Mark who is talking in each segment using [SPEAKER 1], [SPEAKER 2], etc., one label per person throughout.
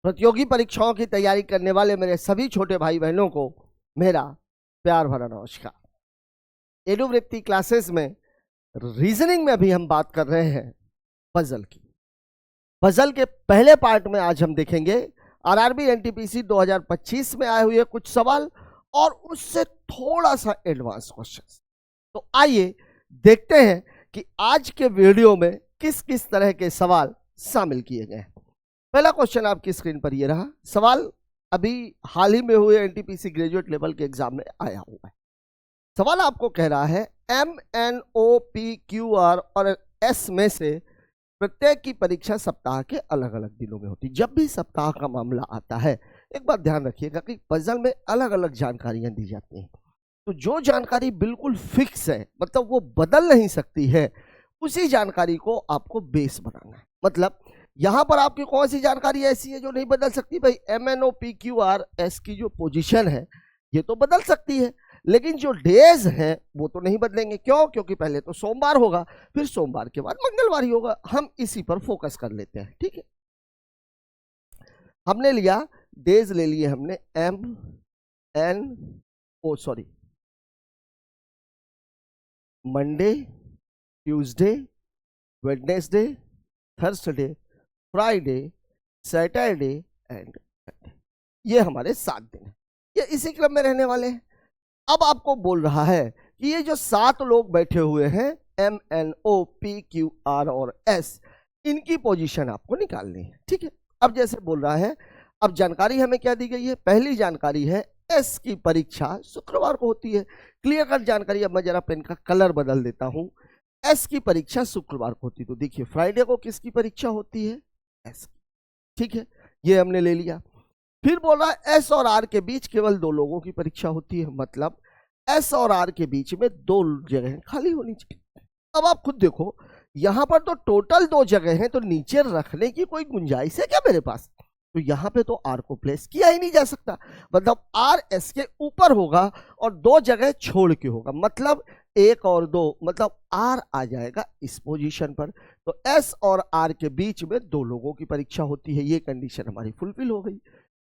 [SPEAKER 1] प्रतियोगी परीक्षाओं की तैयारी करने वाले मेरे सभी छोटे भाई बहनों को मेरा प्यार भरा नमस्कार। एडुवृत्ति क्लासेस में रीजनिंग में भी हम बात कर रहे हैं पजल की। पजल के पहले पार्ट में आज हम देखेंगे आरआरबी एनटीपीसी 2025 में आए हुए कुछ सवाल और उससे थोड़ा सा एडवांस क्वेश्चंस। तो आइए देखते हैं कि आज के वीडियो में किस किस तरह के सवाल शामिल किए गए हैं। पहला क्वेश्चन आपकी स्क्रीन पर ये रहा। सवाल अभी हाल ही में हुए एनटीपीसी ग्रेजुएट लेवल के एग्जाम में आया हुआ है। सवाल आपको कह रहा है MNOPQR और S में से प्रत्येक की परीक्षा सप्ताह के अलग अलग दिनों में होती है। जब भी सप्ताह का मामला आता है, एक बात ध्यान रखिएगा कि पजल में अलग अलग जानकारियां दी जाती हैं। तो जो जानकारी बिल्कुल फिक्स है, मतलब वो बदल नहीं सकती है, उसी जानकारी को आपको बेस बनाना है। मतलब यहां पर आपकी कौन सी जानकारी ऐसी है जो नहीं बदल सकती? भाई MNOPQR की जो पोजीशन है ये तो बदल सकती है, लेकिन जो डेज हैं वो तो नहीं बदलेंगे। क्यों? क्योंकि पहले तो सोमवार होगा, फिर सोमवार के बाद मंगलवार ही होगा। हम इसी पर फोकस कर लेते हैं, ठीक है। हमने लिया डेज, ले लिए हमने Monday, Tuesday, Wednesday, Thursday, Friday, Saturday and Sunday. ये हमारे 7 दिन हैं, ये इसी क्रम में रहने वाले हैं। अब आपको बोल रहा है कि ये जो 7 लोग बैठे हुए हैं MNOPQR और S, इनकी पोजीशन आपको निकालनी है, ठीक है। अब जैसे बोल रहा है, अब जानकारी हमें क्या दी गई है? पहली जानकारी है S की परीक्षा शुक्रवार को होती है। क्लियर कट जानकारी। अब मैं जरा पेन का कलर बदल देता हूं। S की परीक्षा शुक्रवार को होती है, तो देखिए फ्राइडे को किसकी परीक्षा होती है? S की, ठीक है, ये हमने ले लिया। फिर बोल रहा है S और R के बीच केवल 2 लोगों की परीक्षा होती है, मतलब S और R के बीच में 2 जगह खाली होनी चाहिए। अब आप खुद देखो, यहां पर तो टोटल 2 जगह हैं, तो नीचे रखने की कोई गुंजाइश है क्या मेरे पास? तो यहां पे तो R को प्लेस किया ही नहीं जा सकता, मतलब R S के ऊपर होगा और 2 जगह छोड़ के होगा, मतलब 1 और 2, मतलब R आ जाएगा इस पोजीशन पर। तो S और R के बीच में 2 लोगों की परीक्षा होती है, ये कंडीशन हमारी फुलफिल हो गई।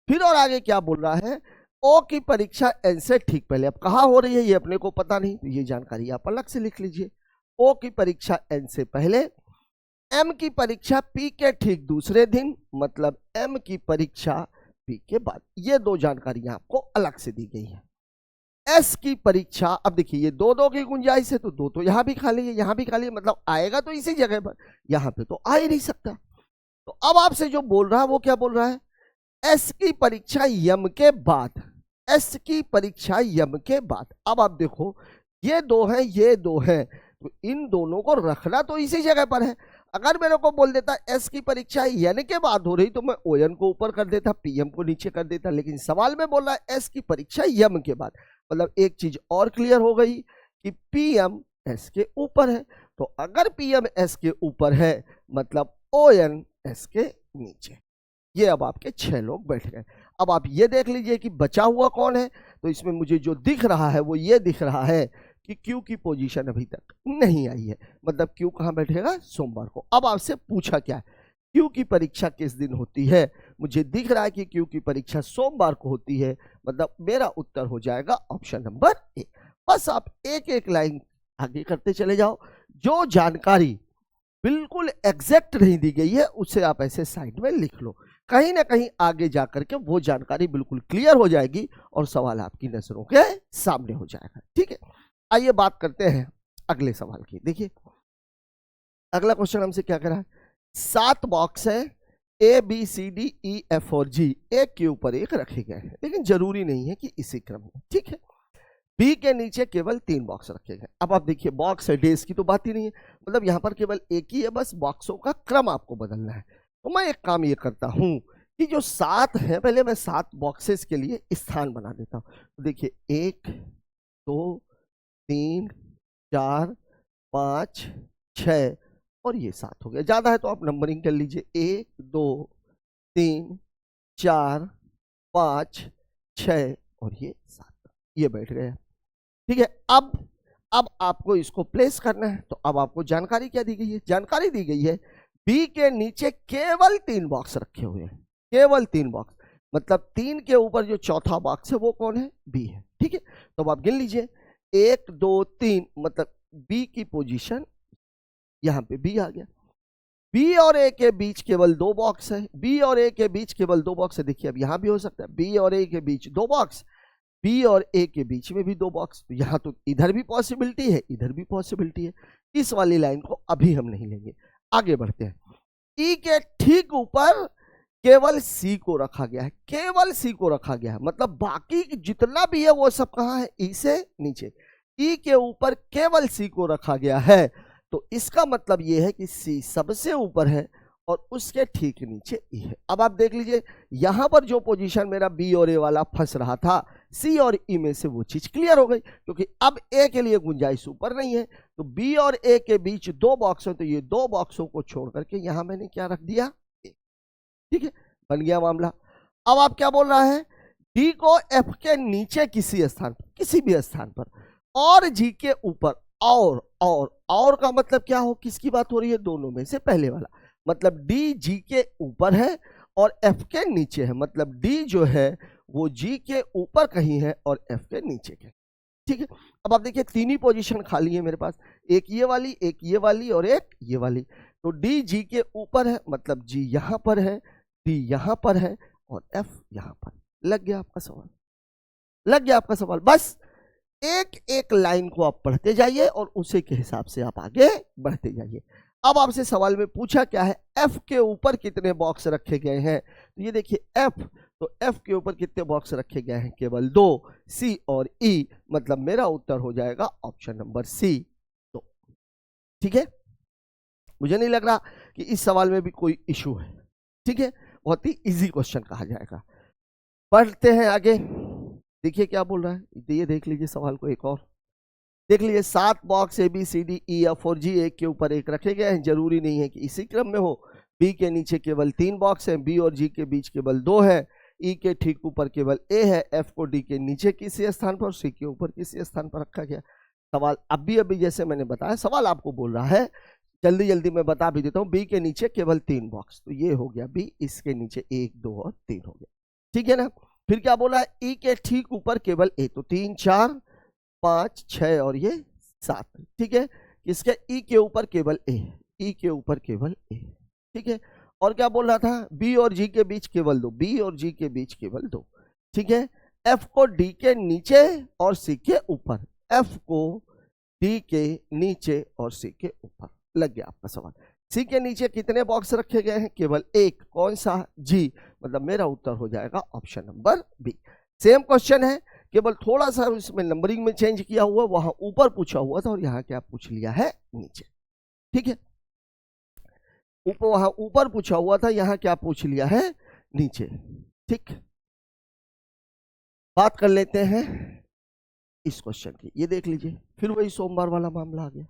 [SPEAKER 1] फिर और आगे क्या बोल रहा है? O की परीक्षा N से ठीक पहले। अब कहाँ हो रही है ये अपने को पता नहीं, तो ये जानकारी आप अलग से लिख लीजिए। O की परीक्षा N से पहले, M की परीक्षा P के ठीक दूसरे दिन, मतलब M की परीक्षा P के बाद। ये 2 जानकारियां आपको अलग से दी गई है। S की परीक्षा, अब देखिए ये 2 की गुंजाइश है, तो 2 तो यहां भी खाली है, यहां भी खाली है, मतलब आएगा तो इसी जगह पर, यहां पे तो आ ही नहीं सकता। तो अब आपसे जो बोल रहा है वो क्या बोल रहा है? S की परीक्षा यम के बाद, S की परीक्षा यम के बाद। अब आप देखो ये 2 हैं, ये 2 हैं, तो इन दोनों को रखना तो इसी जगह पर है। अगर मेरे को बोल देता S की परीक्षा यन के बाद हो रही, तो मैं ON को ऊपर कर देता, PM को नीचे कर देता, लेकिन सवाल में बोल रहा है S की परीक्षा यम के बाद। मतलब एक चीज और क्लियर हो गई कि PM S के ऊपर है, तो अगर PM S के ऊपर है मतलब ON S के नीचे। ये अब आपके 6 लोग बैठ गए। अब आप ये देख लीजिए कि बचा हुआ कौन है। तो इसमें मुझे जो दिख रहा है वो ये दिख रहा है कि Q की पोजीशन अभी तक नहीं आई है, मतलब Q कहाँ बैठेगा? सोमवार को। अब आपसे पूछा क्या है, Q की परीक्षा किस दिन होती है? मुझे दिख रहा है कि Q की परीक्षा सोमवार को होती है, मतलब मेरा उत्तर हो जाएगा ऑप्शन नंबर A। बस आप एक एक लाइन आगे करते चले जाओ। जो जानकारी बिल्कुल एग्जैक्ट नहीं दी गई है उसे आप ऐसे साइड में लिख लो, कहीं ना कहीं आगे जाकर के वो जानकारी बिल्कुल क्लियर हो जाएगी और सवाल आपकी नजरों के सामने हो जाएगा, ठीक है। आइए बात करते हैं अगले सवाल की। देखिए अगला क्वेश्चन हमसे क्या करा है? 7 बॉक्स है ABCDEF और G, एक के ऊपर एक रखे गए हैं, लेकिन जरूरी नहीं है कि इसी क्रम में, ठीक है। B के नीचे केवल 3 बॉक्स रखे गए। अब आप देखिए बॉक्स है, डेज की तो बात ही नहीं है, मतलब यहाँ पर केवल एक ही है, बस बॉक्सों का क्रम आपको बदलना है। तो मैं एक काम ये करता हूं कि जो 7 है, पहले मैं 7 बॉक्सेस के लिए स्थान बना देता हूं। तो देखिए 1 2 3 4 5 6 और ये 7 हो गया। ज्यादा है तो आप नंबरिंग कर लीजिए, 1 2 3 4 5 6 और ये 7, ये बैठ गया, ठीक है। अब आपको इसको प्लेस करना है। तो अब आपको जानकारी क्या दी गई है? जानकारी दी गई है बी के नीचे केवल 3 बॉक्स रखे हुए हैं, केवल 3 बॉक्स, मतलब 3 के ऊपर जो चौथा बॉक्स है वो कौन है? बी है। ठीक है, तो अब आप गिन लीजिए 1 2 3, मतलब बी की पोजीशन यहां पे बी आ गया। बी और ए के बीच केवल 2 बॉक्स है, बी और ए के बीच केवल 2 बॉक्स है। देखिए अब यहां भी हो सकता है बी और ए के बीच 2 बॉक्स, बी और ए के बीच में भी 2 बॉक्स, तो यहां तो इधर भी पॉसिबिलिटी है, इधर भी पॉसिबिलिटी है। इस वाली लाइन को अभी हम नहीं लेंगे, आगे बढ़ते हैं। ई के ठीक ऊपर केवल सी को रखा गया है, केवल सी को रखा गया है, मतलब बाकी जितना भी है वो सब कहां है? ई से नीचे। ई के ऊपर केवल सी को रखा गया है, तो इसका मतलब ये है कि सी सबसे ऊपर है और उसके ठीक नीचे ई है। अब आप देख लीजिए यहां पर जो पोजीशन मेरा बी और ए वाला फंस रहा था, सी और ई में से वो चीज क्लियर हो गई, क्योंकि अब ए के लिए गुंजाइश ऊपर नहीं है। तो बी और ए के बीच 2 बॉक्स है, तो ये 2 बॉक्सों को छोड़ करके यहां मैंने क्या रख दिया? ए। ठीक है, बन गया मामला। अब आप क्या बोल रहा है? डी को एफ के नीचे किसी स्थान पर, किसी भी स्थान पर, और जी के ऊपर, और का मतलब क्या हो? किसकी बात हो रही है? दोनों में से पहले वाला, मतलब डी जी के ऊपर है और एफ के नीचे है, मतलब डी जो है वो जी के ऊपर कहीं है और एफ के नीचे कहीं। ठीक है, अब आप देखिए 3 ही पोजीशन खाली है मेरे पास, एक ये वाली, एक ये वाली और एक ये वाली। तो डी जी के ऊपर है, मतलब जी यहां पर है, डी यहां पर है और एफ यहां पर। लग गया आपका सवाल, लग गया आपका सवाल। बस एक एक लाइन को आप पढ़ते जाइए और उसी के हिसाब से आप आगे बढ़ते जाइए। अब आपसे सवाल में पूछा क्या है? एफ के ऊपर कितने बॉक्स रखे गए हैं? तो ये देखिए एफ, तो एफ के ऊपर कितने बॉक्स रखे गए हैं? केवल 2, सी और ई, मतलब मेरा उत्तर हो जाएगा ऑप्शन नंबर सी 2। ठीक है, मुझे नहीं लग रहा कि इस सवाल में भी कोई इशू है। ठीक है, बहुत ही इजी क्वेश्चन कहा जाएगा। बढ़ते हैं आगे, देखिए क्या बोल रहा है, ये देख लीजिए सवाल को एक और देख लीजिए। 7 box A B C D E F और जी एक के ऊपर एक रखे गए हैं, जरूरी नहीं है कि इसी क्रम में हो। बी के नीचे केवल 3 बॉक्स हैं, बी और जी के बीच केवल 2 है, ई के ठीक ऊपर केवल ए है, एफ को डी के नीचे किसी स्थान पर, सी के ऊपर किसी स्थान पर रखा गया। सवाल अभी जैसे मैंने बताया, सवाल आपको बोल रहा है, जल्दी जल्दी मैं बता भी देता हूँ। बी के नीचे केवल 3 बॉक्स, तो ये हो गया बी, इसके नीचे 1 2 और 3 हो गया। ठीक है ना, फिर क्या बोला है? ई के ठीक ऊपर केवल ए, तो 3 4 5 6 और ये 7। ठीक है, इसके ई के ऊपर केवल ए, ई के ऊपर केवल ए। ठीक है, और क्या बोल रहा था? बी और जी के बीच केवल 2, बी और जी के बीच केवल 2। ठीक है, एफ को डी के नीचे और सी के ऊपर, एफ को डी के नीचे और सी के ऊपर। लग गया आपका सवाल। सी के नीचे कितने बॉक्स रखे गए हैं? केवल एक, कौन सा? जी, मतलब मेरा उत्तर हो जाएगा option number B. Same question है, केवल थोड़ा सा इसमें नंबरिंग में चेंज किया हुआ, वहां ऊपर पूछा हुआ था और यहाँ क्या पूछ लिया है? नीचे। ठीक है, वहां ऊपर पूछा हुआ था, यहाँ क्या पूछ लिया है? नीचे। ठीक, बात कर लेते हैं इस क्वेश्चन की। ये देख लीजिए, फिर वही सोमवार वाला मामला आ गया।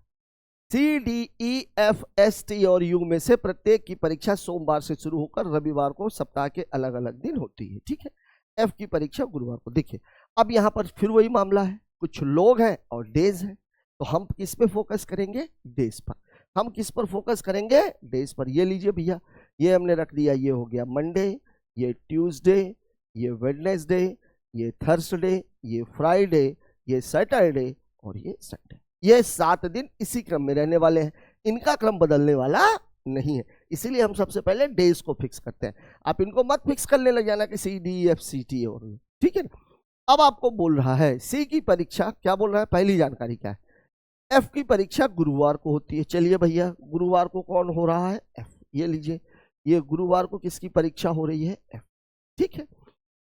[SPEAKER 1] C D E F S T और यू में से प्रत्येक की परीक्षा सोमवार से शुरू होकर रविवार को सप्ताह के अलग अलग दिन होती है। ठीक है, एफ की परीक्षा गुरुवार को। देखिए अब यहाँ पर फिर वही मामला है, कुछ लोग हैं और डेज हैं, तो हम किस पे फोकस करेंगे? डेज पर। हम किस पर फोकस करेंगे? डेज पर। ये लीजिए भैया, ये हमने रख दिया, ये हो गया मंडे, ये ट्यूसडे, ये वेडनेसडे, ये थर्सडे, ये फ्राइडे, ये सैटरडे और ये संडे। ये 7 दिन इसी क्रम में रहने वाले हैं, इनका क्रम बदलने वाला नहीं है, इसीलिए हम सबसे पहले डेज को फिक्स करते हैं। आप इनको मत फिक्स करने लग जाना कि C D F C T और, ठीक है ना। अब आपको बोल रहा है सी की परीक्षा, क्या बोल रहा है? पहली जानकारी क्या है? एफ की परीक्षा गुरुवार को होती है। चलिए भैया, गुरुवार को कौन हो रहा है? एफ। ये लीजिए, ये गुरुवार को किसकी परीक्षा हो रही है? एफ। ठीक है,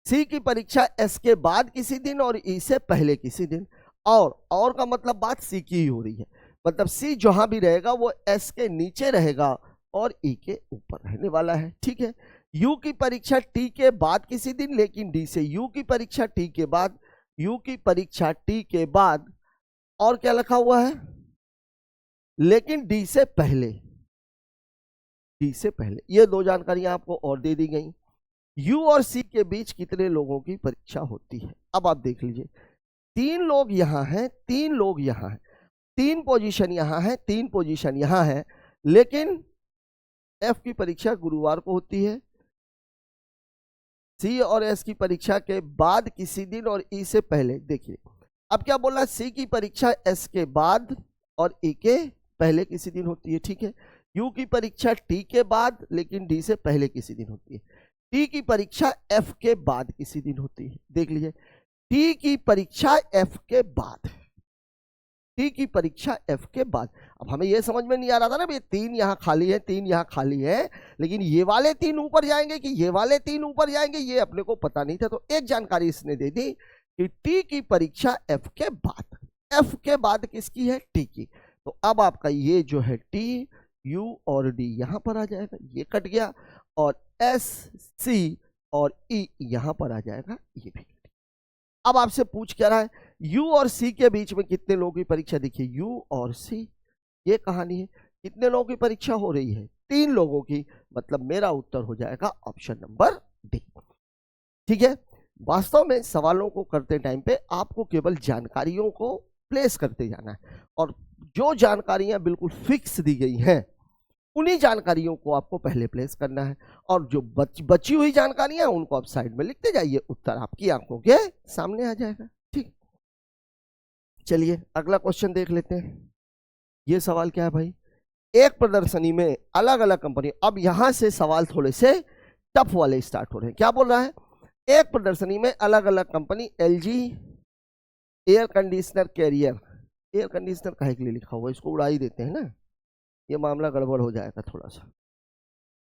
[SPEAKER 1] सी की परीक्षा एस के बाद किसी दिन और ई से पहले किसी दिन, और का मतलब बात सी की ही हो रही है, मतलब सी जहां भी रहेगा वो एस के नीचे रहेगा और ई के ऊपर रहने वाला है। ठीक है, यू की परीक्षा टी के बाद किसी दिन, लेकिन डी से, यू की परीक्षा टी के बाद, यू की परीक्षा टी के बाद, और क्या लिखा हुआ है? लेकिन डी से पहले, डी से पहले। ये 2 जानकारियां आपको और दे दी गई। यू और सी के बीच कितने लोगों की परीक्षा होती है? अब आप देख लीजिए, 3 लोग यहां हैं, 3 लोग यहां हैं, 3 पोजीशन यहां है, 3 पोजीशन यहां है, लेकिन एफ की परीक्षा गुरुवार को होती है, सी और एस की परीक्षा के बाद किसी दिन और ई से पहले। देखिए अब क्या बोला, सी की परीक्षा एस के बाद और ई के पहले किसी दिन होती है, ठीक है। यू की परीक्षा टी के बाद लेकिन डी से पहले किसी दिन होती है। टी की परीक्षा एफ के बाद किसी दिन होती है। देख लीजिए, टी की परीक्षा एफ के बाद, टी की परीक्षा एफ के बाद। अब हमें यह समझ में नहीं आ रहा था ना, ये 3 यहाँ खाली है, 3 यहाँ खाली है, लेकिन ये वाले 3 ऊपर जाएंगे कि ये वाले 3 ऊपर जाएंगे, ये अपने को पता नहीं था। तो एक जानकारी इसने दे दी कि टी की परीक्षा एफ के बाद, एफ के बाद किसकी है, टी की। तो अब आपका ये जो है टी, यू और डी यहां पर आ जाएगा, ये कट गया, और एस, सी और ई यहां पर आ जाएगा, ये भी। अब आपसे पूछ क्या रहा है, यू और सी के बीच में कितने लोगों की परीक्षा। देखिए यू और सी, ये कहानी है, कितने लोगों की परीक्षा हो रही है, 3 लोगों की, मतलब मेरा उत्तर हो जाएगा ऑप्शन नंबर डी, ठीक है। वास्तव में सवालों को करते टाइम पे आपको केवल जानकारियों को प्लेस करते जाना है, और जो जानकारियां बिल्कुल फिक्स दी गई हैं उन्हीं जानकारियों को आपको पहले प्लेस करना है, और जो बची हुई जानकारियां उनको आप साइड में लिखते जाइए, उत्तर आपकी आंखों के सामने आ जाएगा, ठीक। चलिए अगला क्वेश्चन देख लेते हैं। ये सवाल क्या है भाई, एक प्रदर्शनी में अलग अलग कंपनी, अब यहां से सवाल थोड़े से टफ वाले स्टार्ट हो रहे हैं। क्या बोल रहा है, एक प्रदर्शनी में अलग अलग company LG air conditioner Carrier, air conditioner काहे के लिए लिखा हुआ है, इसको उड़ा ही देते हैं ना, ये मामला गड़बड़ हो जाएगा थोड़ा सा,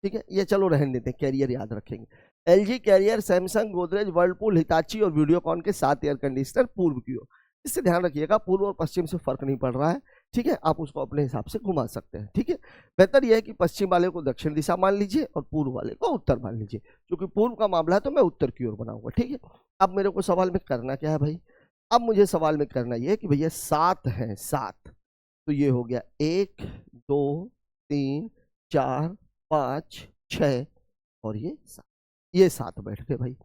[SPEAKER 1] ठीक है। ये चलो रहने देते हैं, कैरियर याद रखेंगे। LG Carrier, Samsung, Godrej, Whirlpool, Hitachi और वीडियोकॉन के 7 एयर कंडीशनर पूर्व की ओर। इससे ध्यान रखिएगा, पूर्व और पश्चिम से फर्क नहीं पड़ रहा है, ठीक है। आप उसको अपने हिसाब से घुमा सकते हैं, ठीक है। बेहतर यह है कि पश्चिम वाले को दक्षिण दिशा मान लीजिए और पूर्व वाले को उत्तर मान लीजिए, क्योंकि पूर्व का मामला है तो मैं उत्तर की ओर बनाऊंगा, ठीक है। अब मेरे को सवाल में करना क्या है भाई, अब मुझे सवाल में करना यह है कि भैया 7 है, 7, तो ये हो गया 1 2 3 4 5 6 और ये 7, ये 7 बैठ गए भाई।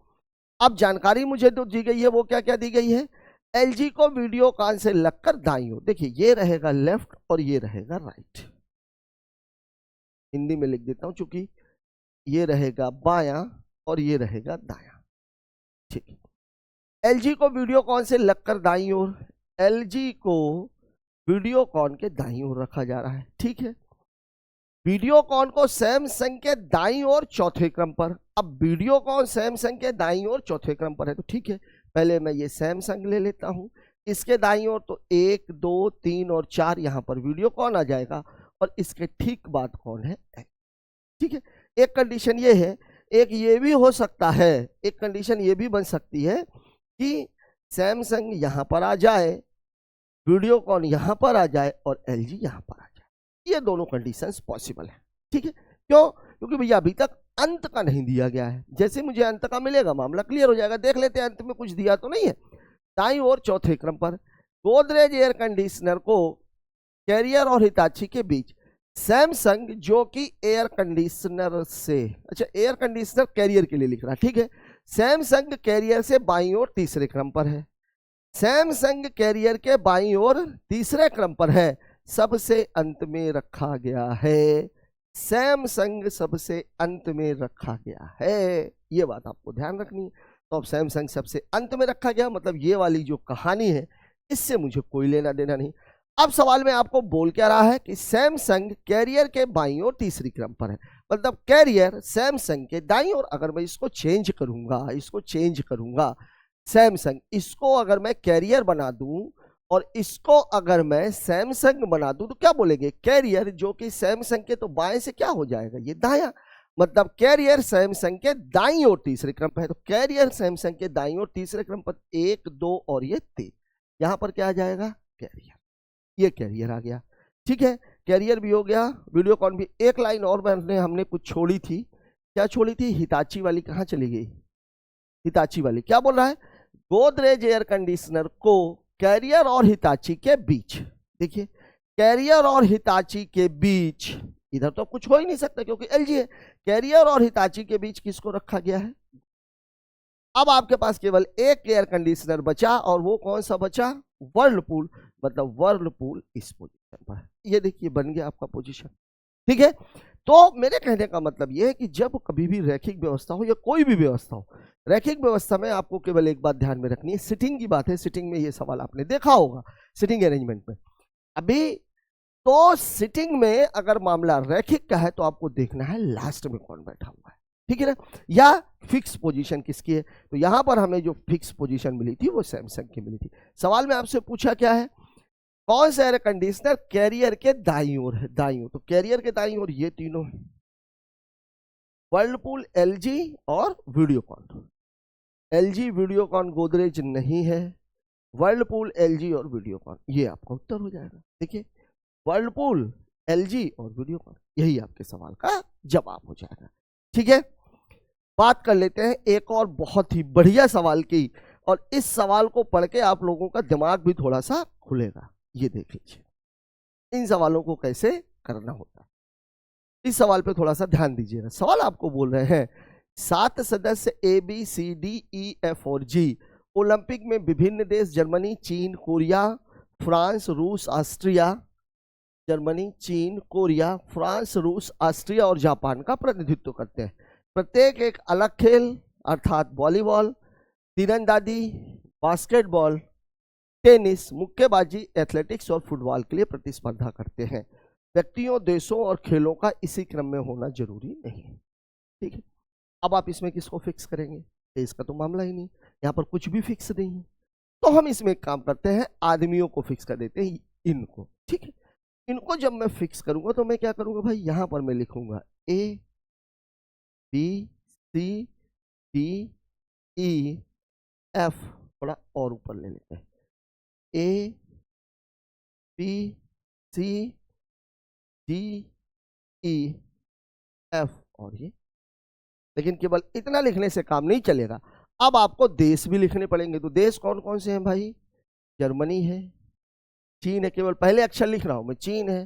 [SPEAKER 1] अब जानकारी मुझे जो दी गई है वो क्या क्या दी गई है, एलजी को वीडियोकॉन से लगकर दाईं ओर, देखिए ये रहेगा लेफ्ट और ये रहेगा राइट, हिंदी में लिख देता हूं चूंकि ये रहेगा बायां और ये रहेगा दायां, ठीक है। एलजी को वीडियोकॉन से लगकर दाईं ओर, एलजी को वीडियोकॉन के दाईं ओर रखा जा रहा है, ठीक है। वीडियोकॉन को सैमसंग के दाईं ओर चौथे क्रम पर, अब वीडियोकॉन सैमसंग के दाईं ओर चौथे क्रम पर है, तो ठीक है, पहले मैं ये सैमसंग ले लेता हूं, इसके दाईं ओर तो 1 2 3 और 4 यहां पर वीडियोकॉन आ जाएगा, और इसके ठीक बाद कौन है, ठीक है। एक कंडीशन ये है, एक ये भी हो सकता है, एक कंडीशन ये भी बन सकती है कि सैमसंग यहां पर आ जाए, वीडियोकॉन यहां पर आ जाए और एलजी यहां पर आ जाए, ये दोनों कंडीशंस पॉसिबल है, ठीक है। क्यों, क्योंकि भैया अभी तक अंत का नहीं दिया गया है, जैसे मुझे अंत का मिलेगा मामला क्लियर हो जाएगा। देख लेते हैं अंत में कुछ दिया तो नहीं है। दाईं ओर चौथे क्रम पर गोदरेज एयर कंडीशनर को कैरियर और हिताची के बीच, सैमसंग जो कि एयर कंडीशनर से, अच्छा एयर कंडीशनर कैरियर के लिए लिख रहा है, ठीक है। सैमसंग कैरियर से बाईं ओर तीसरे क्रम पर है, सैमसंग कैरियर के बाईं ओर तीसरे क्रम पर है, सबसे अंत में रखा गया है, सैमसंग सबसे अंत में रखा गया है, ये बात आपको ध्यान रखनी है। तो अब सैमसंग सबसे अंत में रखा गया, मतलब ये वाली जो कहानी है इससे मुझे कोई लेना देना नहीं। अब सवाल में आपको बोल क्या रहा है कि सैमसंग कैरियर के बाईं ओर तीसरी क्रम पर है, मतलब कैरियर सैमसंग के दाईं ओर। अगर मैं इसको चेंज करूंगा, इसको चेंज करूंगा, सैमसंग, इसको अगर मैं कैरियर बना दूं और इसको अगर मैं सैमसंग बना दूं, तो क्या बोलेंगे, कैरियर जो कि सैमसंग के तो बाएं से क्या हो जाएगा, ये दायां, मतलब कैरियर सैमसंग के दाईं ओर तीसरे क्रम पर है, तो कैरियर सैमसंग के दाईं ओर तीसरे क्रम पर 1 2 और ये 3, यहां पर क्या आ जाएगा, कैरियर, ये कैरियर आ गया, ठीक है। कैरियर भी हो गया, वीडियोकॉन भी। एक लाइन और हमने कुछ छोड़ी थी, क्या छोड़ी थी, हिताची वाली कहां चली गई, हिताची वाली क्या बोल रहा है, गोदरेज एयर कंडीशनर को कैरियर और हिताची के बीच, देखिए कैरियर और हिताची के बीच, इधर तो कुछ हो ही नहीं सकता क्योंकि एलजी है, कैरियर और हिताची के बीच किसको रखा गया है। अब आपके पास केवल एक एयर कंडीशनर बचा, और वो कौन सा बचा, वर्लपूल, मतलब वर्लपूल इस पोजीशन पर है, ये देखिए बन गया आपका पोजीशन, ठीक है। तो मेरे कहने का मतलब यह है कि जब कभी भी रैखिक व्यवस्था हो या कोई भी व्यवस्था हो, रैखिक व्यवस्था में आपको केवल एक बात ध्यान में रखनी है, सिटिंग की बात है। सिटिंग में ये सवाल आपने देखा होगा, सिटिंग अरेंजमेंट में। अभी तो सिटिंग में अगर मामला रैखिक का है तो आपको देखना है लास्ट में कौन बैठा हुआ है, ठीक है ना, या फिक्स पोजीशन किसकी है। तो यहां पर हमें जो फिक्स पोजीशन मिली थी वो सैमसंग की मिली थी। सवाल में आपसे पूछा क्या है, कौन सा एयर कंडीशनर कैरियर के दाईं ओर है, दाईं ओर। तो कैरियर के दाईं ओर ये तीनों है, वर्लपूल, एलजी और वीडियोकॉन। एलजी, वीडियोकॉन, गोदरेज नहीं है, वर्लपूल, एलजी और वीडियोकॉन, ये आपका उत्तर हो जाएगा। देखिए, वर्लपूल, एलजी और वीडियोकॉन, यही आपके सवाल का जवाब हो जाएगा। ठीक है, बात कर लेते हैं एक और बहुत ही बढ़िया सवाल की, और इस सवाल को पढ़ के आप लोगों का दिमाग भी थोड़ा सा खुलेगा। ये देख लीजिए इन सवालों को कैसे करना होता है। इस सवाल पे थोड़ा सा ध्यान दीजिएगा। सवाल आपको बोल रहे हैं 7 सदस्य ABCDEF और G ओलंपिक में विभिन्न देश जर्मनी, चीन, कोरिया, फ्रांस, रूस, ऑस्ट्रिया, जर्मनी, चीन, कोरिया, फ्रांस, रूस, ऑस्ट्रिया और जापान का प्रतिनिधित्व करते हैं। प्रत्येक एक अलग खेल अर्थात वॉलीबॉल, तीरंदाजी, बास्केटबॉल, टेनिस, मुक्केबाजी, एथलेटिक्स और फुटबॉल के लिए प्रतिस्पर्धा करते हैं। व्यक्तियों, देशों और खेलों का इसी क्रम में होना जरूरी नहीं है। ठीक है, अब आप इसमें किसको फिक्स करेंगे, इसका तो मामला ही नहीं, यहाँ पर कुछ भी फिक्स नहीं है। तो हम इसमें एक काम करते हैं, आदमियों को फिक्स कर देते हैं, इनको। ठीक है, इनको जब मैं फिक्स करूंगा तो मैं क्या करूंगा भाई, यहां पर मैं लिखूंगा A B C D E F, थोड़ा और ऊपर ले लेते हैं, A B C D E F और ये। लेकिन केवल इतना लिखने से काम नहीं चलेगा, अब आपको देश भी लिखने पड़ेंगे। तो देश कौन कौन से हैं भाई, जर्मनी है, चीन है, केवल पहले अक्षर लिख रहा हूं मैं, चीन है,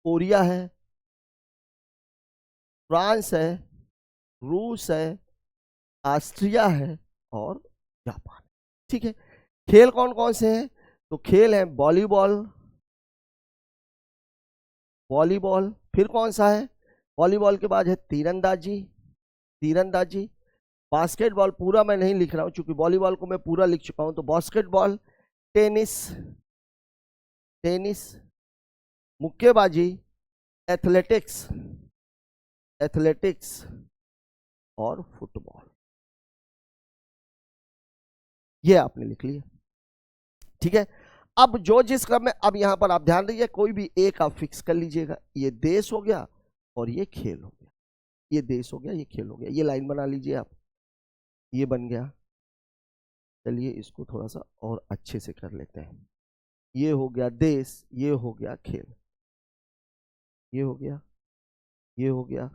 [SPEAKER 1] कोरिया है, फ्रांस है, रूस है, ऑस्ट्रिया है और जापान। ठीक है, खेल कौन कौन से हैं, तो खेल है वॉलीबॉल, वॉलीबॉल, फिर कौन सा है, वॉलीबॉल के बाद है तीरंदाजी, तीरंदाजी, बास्केटबॉल पूरा मैं नहीं लिख रहा हूं क्योंकि वॉलीबॉल को मैं पूरा लिख चुका हूं, तो बास्केटबॉल, टेनिस, टेनिस, मुक्केबाजी, एथलेटिक्स, एथलेटिक्स और फुटबॉल, ये आपने लिख लिया। ठीक है, अब जो जिस क्रम में, अब यहां पर आप ध्यान दीजिए, कोई भी एक आप फिक्स कर लीजिएगा। ये देश हो गया और ये खेल हो गया, ये देश हो गया, ये खेल हो गया, ये लाइन बना लीजिए आप, ये बन गया। चलिए इसको थोड़ा सा और अच्छे से कर लेते हैं, ये हो गया देश, ये हो गया खेल, ये हो गया, ये हो गया,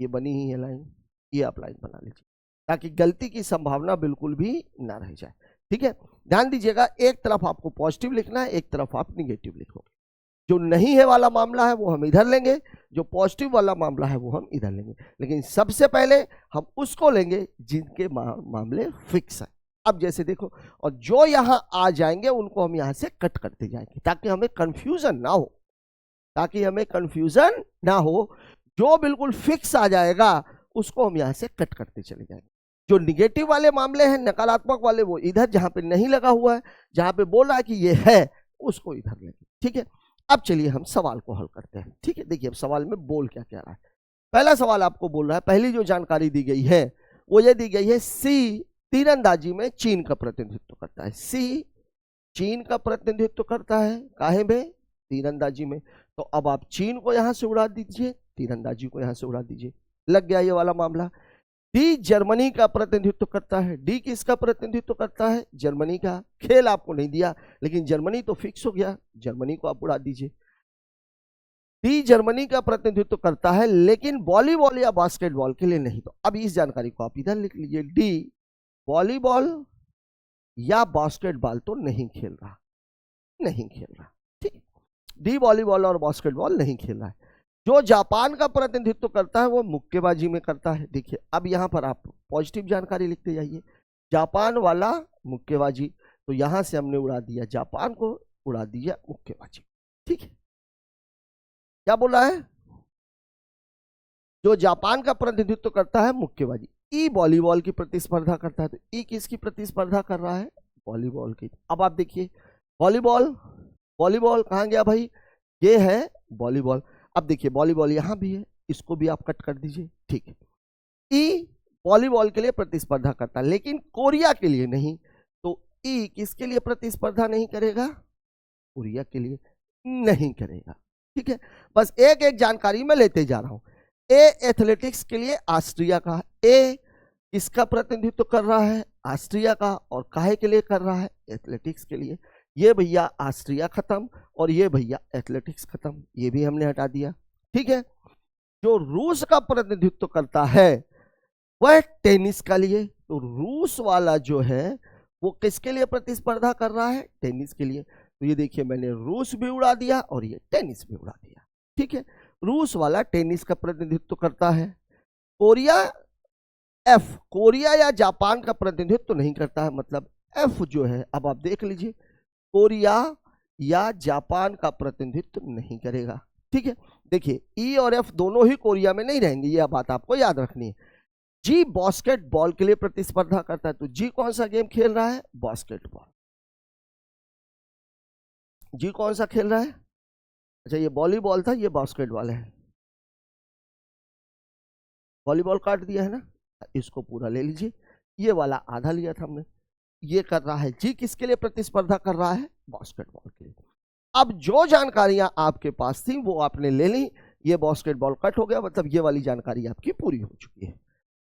[SPEAKER 1] ये बनी ही है लाइन, ये आप लाइन बना लीजिए ताकि गलती की संभावना बिल्कुल भी ना रह जाए। ठीक है, ध्यान दीजिएगा, एक तरफ आपको पॉजिटिव लिखना है, एक तरफ आप निगेटिव लिखोगे। जो नहीं है वाला मामला है वो हम इधर लेंगे, जो पॉजिटिव वाला मामला है वो हम इधर लेंगे, लेकिन सबसे पहले हम उसको लेंगे जिनके मामले फिक्स है। अब जैसे देखो, और जो यहां आ जाएंगे उनको हम यहां से कट करते जाएंगे ताकि हमें कंफ्यूजन ना हो, ताकि हमें कंफ्यूजन ना हो। जो बिल्कुल फिक्स आ जाएगा उसको हम यहां से कट करते चले जाएंगे। जो निगेटिव वाले मामले हैं, नकारात्मक वाले, वो इधर जहां पे नहीं लगा हुआ है, जहां पे बोल रहा है कि ये है, उसको इधर लेंगे। ठीक है, अब चलिए हम सवाल को हल करते हैं। ठीक है, देखिए अब सवाल में बोल क्या कह रहा है। पहला सवाल आपको बोल रहा है, पहली जो जानकारी दी गई है वो ये दी गई है, सी तीरंदाजी में चीन का प्रतिनिधित्व करता है। सी चीन का प्रतिनिधित्व करता है, काहे में, तीरंदाजी में। तो अब आप चीन को यहां से उड़ा दीजिए, तीरंदाजी को यहां से उड़ा दीजिए, लग गया ये वाला मामला। डी जर्मनी का प्रतिनिधित्व करता है, डी किसका प्रतिनिधित्व करता है, जर्मनी का। खेल आपको नहीं दिया लेकिन जर्मनी तो फिक्स हो गया, जर्मनी को आप उड़ा दीजिए। डी जर्मनी का प्रतिनिधित्व करता है लेकिन वॉलीबॉल या बास्केटबॉल के लिए नहीं। तो अब इस जानकारी को आप इधर लिख लीजिए, डी वॉलीबॉल या बास्केटबॉल तो नहीं खेल रहा, नहीं खेल रहा। ठीक, डी वॉलीबॉल और बास्केटबॉल नहीं खेल रहा है। जो जापान का प्रतिनिधित्व करता है वो मुक्केबाजी में करता है। देखिए अब यहां पर आप पॉजिटिव जानकारी लिखते जाइए, जापान वाला मुक्केबाजी, तो यहां से हमने उड़ा दिया जापान को, उड़ा दिया मुक्केबाजी। ठीक है, क्या बोला है, जो जापान का प्रतिनिधित्व करता है मुक्केबाजी। ई वॉलीबॉल की प्रतिस्पर्धा करता है, तो ई किसकी प्रतिस्पर्धा कर रहा है? वॉलीबॉल की। अब आप देखिए वॉलीबॉल, वॉलीबॉल कहाँ गया भाई? ये है वॉलीबॉल। अब देखिए वॉलीबॉल यहाँ भी है, इसको भी आप कट कर दीजिए, ठीक है। ई वॉलीबॉल के लिए प्रतिस्पर्धा करता है, लेकिन कोरिया के लिए नहीं। तो ई किसके लिए प्रतिस्पर्धा नहीं करेगा? कोरिया के लिए नहीं करेगा, ठीक है। बस एक एक जानकारी मैं लेते जा रहा हूं। ए एथलेटिक्स के लिए ऑस्ट्रिया का, ए किसका प्रतिनिधित्व कर रहा है? ऑस्ट्रिया का। और काहे के लिए कर रहा है? एथलेटिक्स के लिए। ये भैया ऑस्ट्रिया खत्म और ये भैया एथलेटिक्स खत्म, ये भी हमने हटा दिया, ठीक है। जो रूस का प्रतिनिधित्व करता है वह टेनिस का लिए, तो रूस वाला जो है वो किसके लिए प्रतिस्पर्धा कर रहा है? टेनिस के लिए। तो ये देखिए मैंने रूस भी उड़ा दिया और ये टेनिस भी उड़ा दिया, ठीक है। रूस वाला टेनिस का प्रतिनिधित्व करता है। कोरिया एफ, कोरिया या जापान का प्रतिनिधित्व नहीं करता है, मतलब एफ जो है, अब आप देख लीजिए, कोरिया या जापान का प्रतिनिधित्व नहीं करेगा, ठीक है। देखिए ई और एफ दोनों ही कोरिया में नहीं रहेंगे, यह बात आपको याद रखनी है। जी बास्केटबॉल के लिए प्रतिस्पर्धा करता है, तो जी कौन सा गेम खेल रहा है? बास्केटबॉल। जी कौन सा खेल रहा है? अच्छा ये वॉलीबॉल था, ये बास्केटबॉल है। वॉलीबॉल काट दिया है ना, इसको पूरा ले लीजिए। ये वाला आधा लिया था हमने। ये कर रहा है जी किसके लिए प्रतिस्पर्धा कर रहा है? बास्केटबॉल के लिए। अब जो जानकारियां आपके पास थी वो आपने ले ली, ये बास्केटबॉल कट हो गया, मतलब ये वाली जानकारी आपकी पूरी हो चुकी है।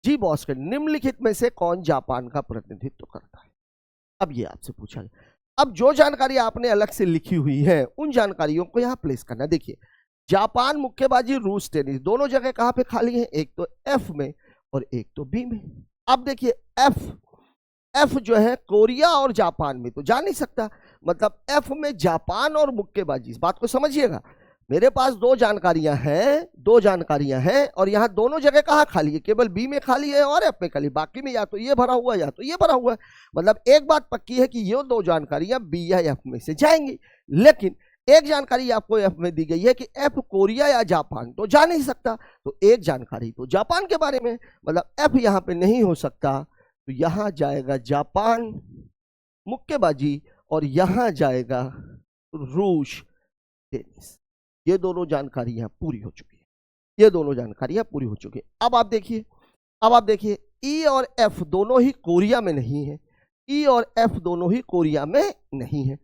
[SPEAKER 1] जी बास्केट, निम्नलिखित में से कौन जापान का प्रतिनिधित्व करता है? अब ये आपसे पूछा गया। अब जो जानकारी आपने अलग से लिखी हुई है उन जानकारियों को यहां प्लेस करना। देखिए जापान मुक्केबाजी, रूस टेनिस, दोनों जगह कहां पे खाली है? एक तो एफ में और एक तो बी में। अब देखिए एफ जो है कोरिया और जापान में तो जा नहीं सकता, मतलब एफ में जापान और मुक्केबाजी। इस बात को समझिएगा, मेरे पास दो जानकारियां हैं और यहां दोनों जगह कहां खाली है? केवल बी में खाली है और एफ में खाली, बाकी में या तो ये भरा हुआ है या तो ये भरा हुआ है। मतलब एक बात पक्की है कि ये दो जानकारियां बी या एफ में से जाएंगी, लेकिन एक जानकारी आपको एफ में दी गई है कि एफ कोरिया या जापान तो जा नहीं सकता, तो एक जानकारी तो जापान के बारे में, मतलब एफ यहां पे नहीं हो सकता, तो यहां जाएगा जापान मुक्केबाजी और यहां जाएगा रूस टेनिस। ये दोनों जानकारियां पूरी हो चुकी है, ये दोनों जानकारियां पूरी हो चुकी है। अब आप देखिए ई और एफ दोनों ही कोरिया में नहीं है, ई और एफ दोनों ही कोरिया में नहीं है।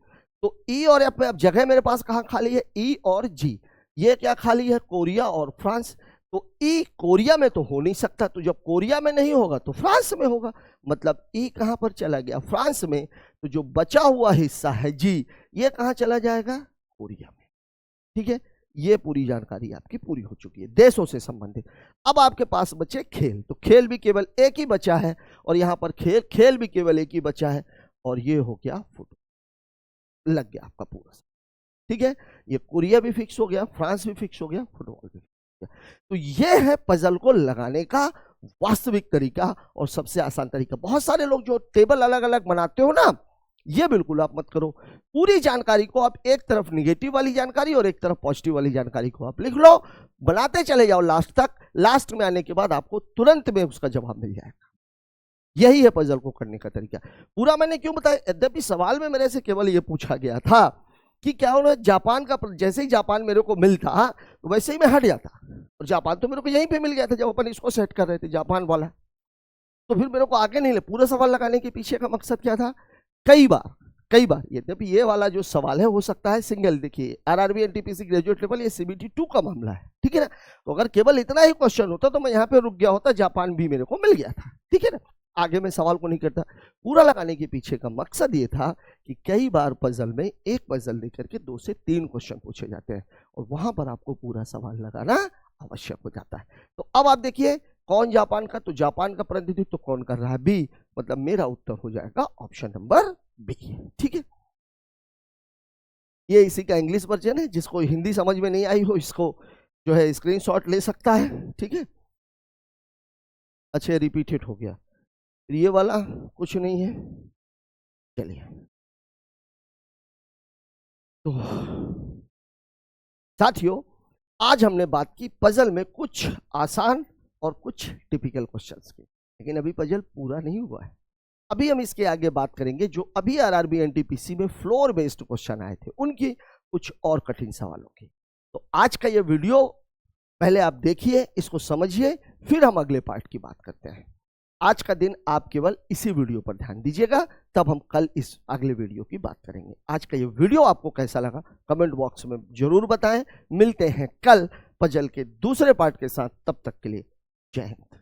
[SPEAKER 1] तो ई और एफ में अब जगह मेरे पास कहां खाली है? ई और जी। ये क्या खाली है? कोरिया और फ्रांस। तो ई कोरिया में तो हो नहीं सकता, तो जब कोरिया में नहीं होगा तो फ्रांस में होगा, मतलब ई कहां पर चला गया? फ्रांस में। तो जो बचा हुआ हिस्सा है जी, ये कहां चला जाएगा? कोरिया में, ठीक है। ये पूरी जानकारी आपकी पूरी हो चुकी है देशों से संबंधित। अब आपके पास बचे खेल, तो खेल भी केवल एक ही बचा है और यहां पर खेल भी केवल एक ही बचा है, और ये हो गया फुटबॉल। लग गया आपका पूरा, ठीक है। ये कोरिया भी फिक्स हो गया, फ्रांस भी फिक्स हो गया, फुटबॉल भी फिक्स हो गया। तो ये है पजल को लगाने का वास्तविक तरीका और सबसे आसान तरीका। बहुत सारे लोग जो टेबल अलग अलग बनाते हो ना, ये बिल्कुल आप मत करो। पूरी जानकारी को आप एक तरफ निगेटिव वाली जानकारी और एक तरफ पॉजिटिव वाली जानकारी को आप लिख लो, बनाते चले जाओ लास्ट तक। लास्ट में आने के बाद आपको तुरंत में उसका जवाब मिल जाएगा। यही है पजल को करने का तरीका। पूरा मैंने क्यों बताया? यद्यपि सवाल में मेरे से केवल ये पूछा गया था कि क्या उन्होंने जापान का, जैसे ही जापान मेरे को मिलता तो वैसे ही मैं हट जाता, और जापान तो मेरे को यहीं पे मिल गया था जब अपन इसको सेट कर रहे थे, जापान वाला। तो फिर मेरे को आगे नहीं ले, पूरा सवाल लगाने के पीछे का मकसद क्या था? कई बार यद्यपि ये वाला जो सवाल है हो सकता है सिंगल, देखिए आरआरबी एनटीपीसी ग्रेजुएट लेवल, ये सीबीटी 2 का मामला है, ठीक है ना। तो अगर केवल इतना ही क्वेश्चन होता तो मैं यहाँ पे रुक गया होता, जापान भी मेरे को मिल गया था, ठीक है ना। आगे मैं सवाल को नहीं करता। पूरा लगाने के पीछे का मकसद ये था कि कई बार पजल में एक पजल लेकर के 2 से 3 क्वेश्चन पूछे जाते हैं और वहां पर आपको पूरा सवाल लगाना आवश्यक हो जाता है। तो अब आप देखिए कौन जापान का, तो जापान का प्रतिनिधित्व तो कौन कर रहा है? बी, मतलब मेरा उत्तर हो जाएगा ऑप्शन नंबर बी, ठीक है। ये इसी का इंग्लिश वर्जन है, जिसको हिंदी समझ में नहीं आई हो इसको जो है स्क्रीनशॉट ले सकता है, ठीक है। अच्छा रिपीटेड हो गया, ये वाला कुछ नहीं है, चलिए। तो साथियों आज हमने बात की पजल में कुछ आसान और कुछ टिपिकल क्वेश्चंस की। लेकिन अभी पजल पूरा नहीं हुआ है। अभी हम इसके आगे बात करेंगे जो अभी आरआरबी एनटीपीसी में फ्लोर बेस्ड क्वेश्चन आए थे उनकी कुछ और कठिन सवालों की। तो आज का ये वीडियो पहले आप देखिए, इसको समझिए, फिर हम अगले पार्ट की बात करते हैं। आज का दिन आप केवल इसी वीडियो पर ध्यान दीजिएगा, तब हम कल इस अगले वीडियो की बात करेंगे। आज का ये वीडियो आपको कैसा लगा कमेंट बॉक्स में जरूर बताएं। मिलते हैं कल पजल के दूसरे पार्ट के साथ, तब तक के लिए जय हिंद।